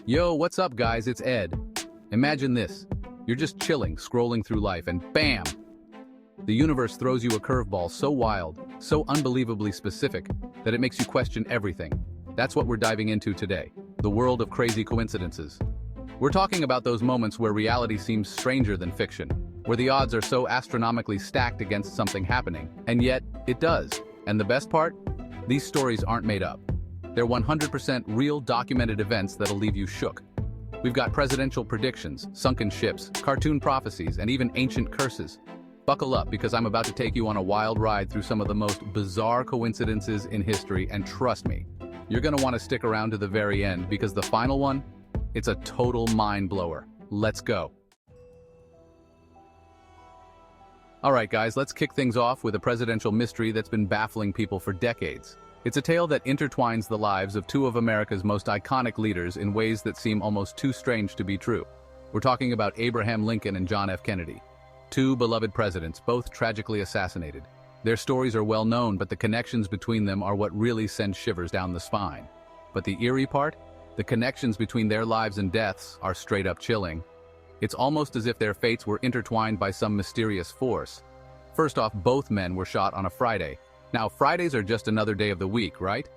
Yo, what's up guys, it's Ed. Imagine this. You're just chilling, scrolling through life, and BAM! The universe throws you a curveball so wild, so unbelievably specific, that it makes you question everything. That's what we're diving into today. The world of crazy coincidences. We're talking about those moments where reality seems stranger than fiction, where the odds are so astronomically stacked against something happening, and yet, it does. And the best part? These stories aren't made up. They're 100% real documented events that'll leave you shook. We've got presidential predictions, sunken ships, cartoon prophecies, and even ancient curses. Buckle up because I'm about to take you on a wild ride through some of the most bizarre coincidences in history, and trust me, you're gonna want to stick around to the very end because the final one, it's a total mind blower. Let's go. Alright guys, let's kick things off with a presidential mystery that's been baffling people for decades. It's a tale that intertwines the lives of two of America's most iconic leaders in ways that seem almost too strange to be true. We're talking about Abraham Lincoln and John F. Kennedy. Two beloved presidents, both tragically assassinated. Their stories are well known, but the connections between them are what really send shivers down the spine. But the eerie part? The connections between their lives and deaths are straight up chilling. It's almost as if their fates were intertwined by some mysterious force. First off, both men were shot on a Friday. Now, Fridays are just another day of the week, right?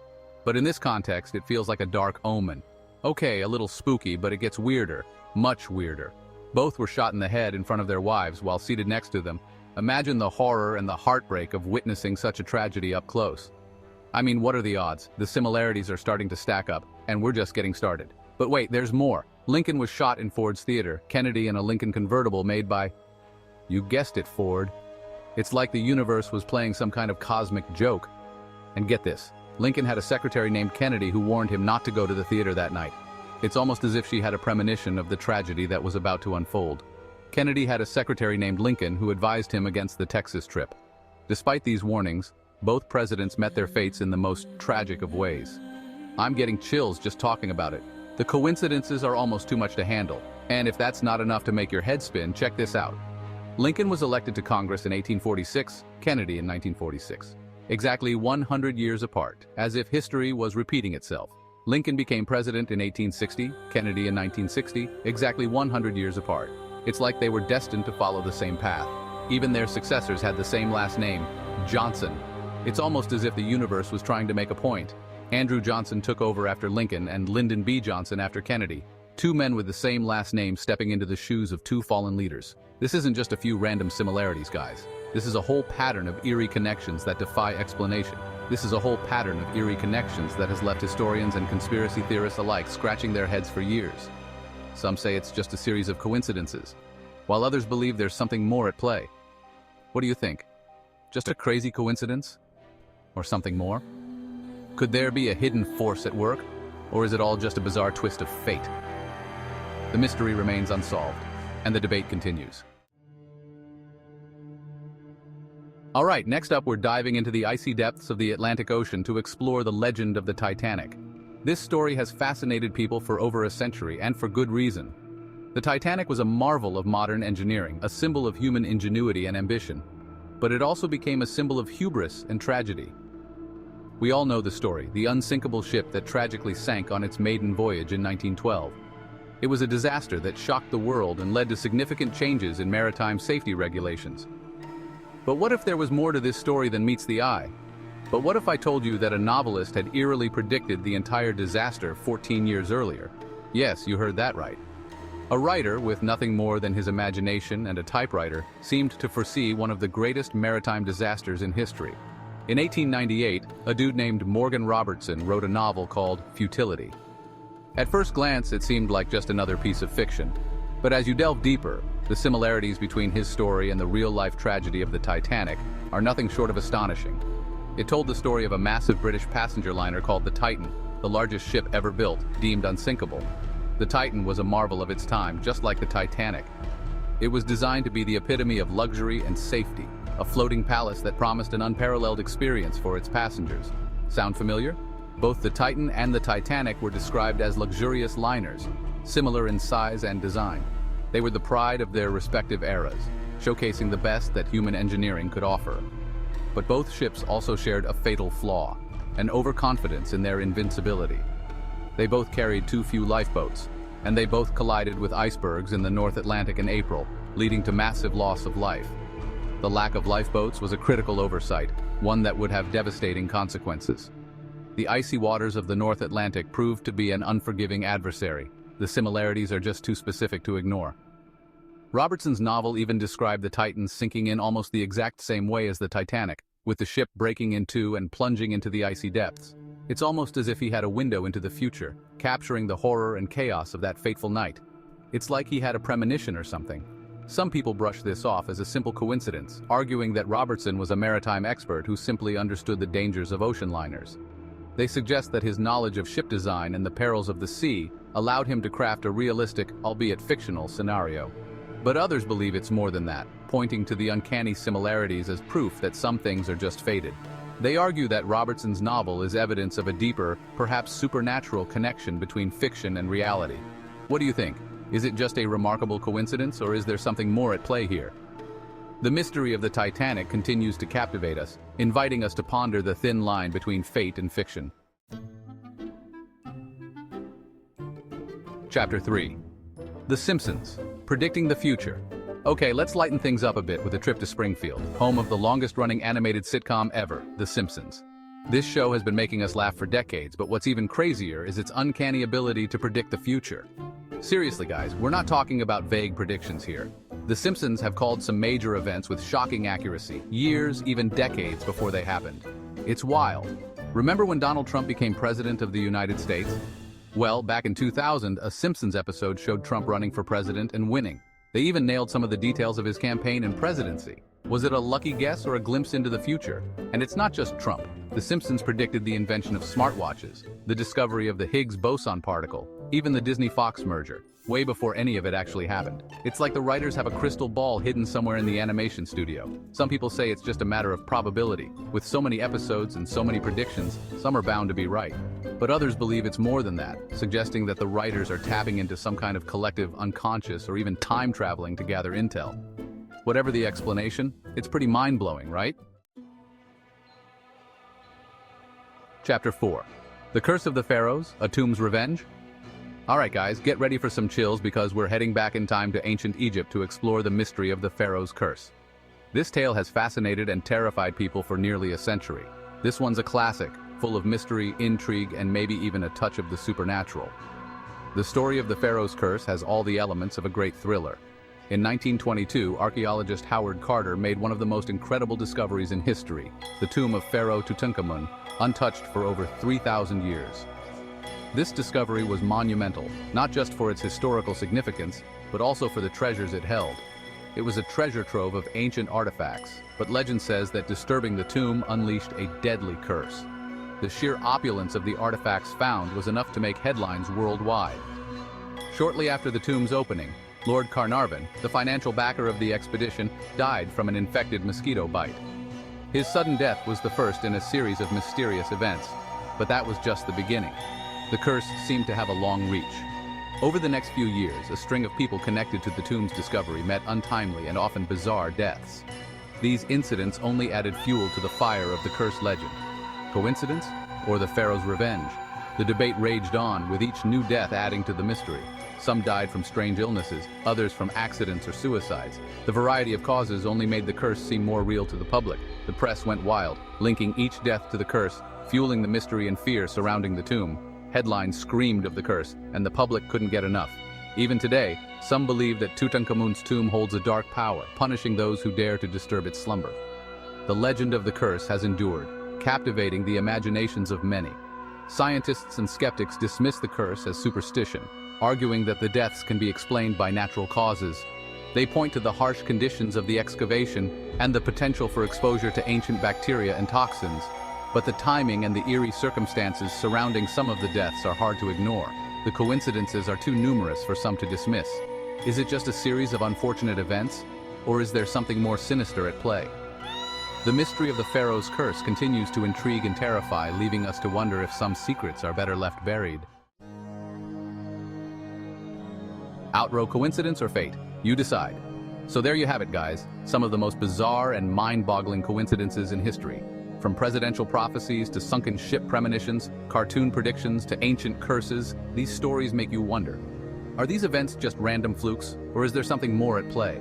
But in this context, it feels like a dark omen. Okay, a little spooky, but it gets weirder, much weirder. Both were shot in the head in front of their wives while seated next to them. Imagine the horror and the heartbreak of witnessing such a tragedy up close. I mean, what are the odds? The similarities are starting to stack up, and we're just getting started. But wait, there's more. Lincoln was shot in Ford's Theater, Kennedy in a Lincoln convertible made by... You guessed it, Ford. It's like the universe was playing some kind of cosmic joke. And get this, Lincoln had a secretary named Kennedy who warned him not to go to the theater that night. It's almost as if she had a premonition of the tragedy that was about to unfold. Kennedy had a secretary named Lincoln who advised him against the Texas trip. Despite these warnings, both presidents met their fates in the most tragic of ways. I'm getting chills just talking about it. The coincidences are almost too much to handle. And if that's not enough to make your head spin, check this out. Lincoln was elected to Congress in 1846, Kennedy in 1946. Exactly 100 years apart, as if history was repeating itself. Lincoln became president in 1860, Kennedy in 1960, exactly 100 years apart. It's like they were destined to follow the same path. Even their successors had the same last name, Johnson. It's almost as if the universe was trying to make a point. Andrew Johnson took over after Lincoln and Lyndon B. Johnson after Kennedy. Two men with the same last name stepping into the shoes of two fallen leaders. This isn't just a few random similarities, guys. This is a whole pattern of eerie connections that defy explanation. This is a whole pattern of eerie connections that has left historians and conspiracy theorists alike scratching their heads for years. Some say it's just a series of coincidences, while others believe there's something more at play. What do you think? Just a crazy coincidence? Or something more? Could there be a hidden force at work? Or is it all just a bizarre twist of fate? The mystery remains unsolved, and the debate continues. Alright, next up we're diving into the icy depths of the Atlantic Ocean to explore the legend of the Titanic. This story has fascinated people for over a century, and for good reason. The Titanic was a marvel of modern engineering, a symbol of human ingenuity and ambition. But it also became a symbol of hubris and tragedy. We all know the story, the unsinkable ship that tragically sank on its maiden voyage in 1912. It was a disaster that shocked the world and led to significant changes in maritime safety regulations. But what if there was more to this story than meets the eye? But what if I told you that a novelist had eerily predicted the entire disaster 14 years earlier? Yes, you heard that right. A writer with nothing more than his imagination and a typewriter seemed to foresee one of the greatest maritime disasters in history. In 1898, a dude named Morgan Robertson wrote a novel called Futility. At first glance, it seemed like just another piece of fiction. But as you delve deeper, the similarities between his story and the real-life tragedy of the Titanic are nothing short of astonishing. It told the story of a massive British passenger liner called the Titan, the largest ship ever built, deemed unsinkable. The Titan was a marvel of its time, just like the Titanic. It was designed to be the epitome of luxury and safety, a floating palace that promised an unparalleled experience for its passengers. Sound familiar? Both the Titan and the Titanic were described as luxurious liners, similar in size and design. They were the pride of their respective eras, showcasing the best that human engineering could offer. But both ships also shared a fatal flaw, an overconfidence in their invincibility. They both carried too few lifeboats, and they both collided with icebergs in the North Atlantic in April, leading to massive loss of life. The lack of lifeboats was a critical oversight, one that would have devastating consequences. The icy waters of the North Atlantic proved to be an unforgiving adversary. The similarities are just too specific to ignore. Robertson's novel even described the Titans sinking in almost the exact same way as the Titanic, with the ship breaking in two and plunging into the icy depths. It's almost as if he had a window into the future, capturing the horror and chaos of that fateful night. It's like he had a premonition or something. Some people brush this off as a simple coincidence, arguing that Robertson was a maritime expert who simply understood the dangers of ocean liners. They suggest that his knowledge of ship design and the perils of the sea allowed him to craft a realistic, albeit fictional, scenario. But others believe it's more than that, pointing to the uncanny similarities as proof that some things are just fated. They argue that Robertson's novel is evidence of a deeper, perhaps supernatural connection between fiction and reality. What do you think? Is it just a remarkable coincidence, or is there something more at play here? The mystery of the Titanic continues to captivate us, inviting us to ponder the thin line between fate and fiction. Chapter 3. The Simpsons, Predicting the Future. Okay, let's lighten things up a bit with a trip to Springfield, home of the longest-running animated sitcom ever, The Simpsons. This show has been making us laugh for decades, but what's even crazier is its uncanny ability to predict the future. Seriously, guys, we're not talking about vague predictions here. The Simpsons have called some major events with shocking accuracy, years, even decades before they happened. It's wild. Remember when Donald Trump became president of the United States? Well, back in 2000, a Simpsons episode showed Trump running for president and winning. They even nailed some of the details of his campaign and presidency. Was it a lucky guess or a glimpse into the future? And it's not just Trump. The Simpsons predicted the invention of smartwatches, the discovery of the Higgs boson particle, even the Disney-Fox merger, way before any of it actually happened. It's like the writers have a crystal ball hidden somewhere in the animation studio. Some people say it's just a matter of probability. With so many episodes and so many predictions, some are bound to be right. But others believe it's more than that, suggesting that the writers are tapping into some kind of collective unconscious or even time traveling to gather intel. Whatever the explanation, it's pretty mind-blowing, right? Chapter 4. The Curse of the Pharaohs, Atum's Revenge? Alright guys, get ready for some chills because we're heading back in time to ancient Egypt to explore the mystery of the Pharaoh's curse. This tale has fascinated and terrified people for nearly a century. This one's a classic, full of mystery, intrigue, and maybe even a touch of the supernatural. The story of the Pharaoh's curse has all the elements of a great thriller. In 1922, archaeologist Howard Carter made one of the most incredible discoveries in history, the tomb of Pharaoh Tutankhamun, untouched for over 3,000 years. This discovery was monumental, not just for its historical significance, but also for the treasures it held. It was a treasure trove of ancient artifacts, but legend says that disturbing the tomb unleashed a deadly curse. The sheer opulence of the artifacts found was enough to make headlines worldwide. Shortly after the tomb's opening, Lord Carnarvon, the financial backer of the expedition, died from an infected mosquito bite. His sudden death was the first in a series of mysterious events, but that was just the beginning. The curse seemed to have a long reach. Over the next few years, a string of people connected to the tomb's discovery met untimely and often bizarre deaths. These incidents only added fuel to the fire of the curse legend. Coincidence? Or the Pharaoh's revenge? The debate raged on, with each new death adding to the mystery. Some died from strange illnesses, others from accidents or suicides. The variety of causes only made the curse seem more real to the public. The press went wild, linking each death to the curse, fueling the mystery and fear surrounding the tomb. Headlines screamed of the curse, and the public couldn't get enough. Even today, some believe that Tutankhamun's tomb holds a dark power, punishing those who dare to disturb its slumber. The legend of the curse has endured, captivating the imaginations of many. Scientists and skeptics dismiss the curse as superstition, arguing that the deaths can be explained by natural causes. They point to the harsh conditions of the excavation and the potential for exposure to ancient bacteria and toxins. But the timing and the eerie circumstances surrounding some of the deaths are hard to ignore. The coincidences are too numerous for some to dismiss. Is it just a series of unfortunate events, or is there something more sinister at play? The mystery of the Pharaoh's curse continues to intrigue and terrify, leaving us to wonder if some secrets are better left buried. Outrow coincidence or fate? You decide. So there you have it, guys. Some of the most bizarre and mind-boggling coincidences in history. From presidential prophecies to sunken ship premonitions, cartoon predictions to ancient curses, these stories make you wonder. Are these events just random flukes, or is there something more at play?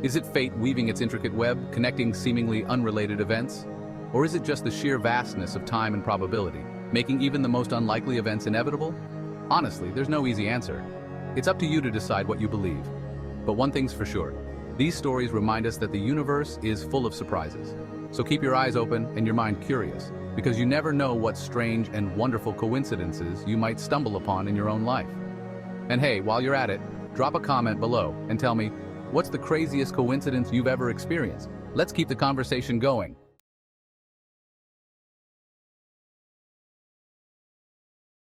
Is it fate weaving its intricate web, connecting seemingly unrelated events? Or is it just the sheer vastness of time and probability, making even the most unlikely events inevitable? Honestly, there's no easy answer. It's up to you to decide what you believe. But one thing's for sure, these stories remind us that the universe is full of surprises. So keep your eyes open and your mind curious, because you never know what strange and wonderful coincidences you might stumble upon in your own life. And hey, while you're at it, drop a comment below and tell me, what's the craziest coincidence you've ever experienced? Let's keep the conversation going.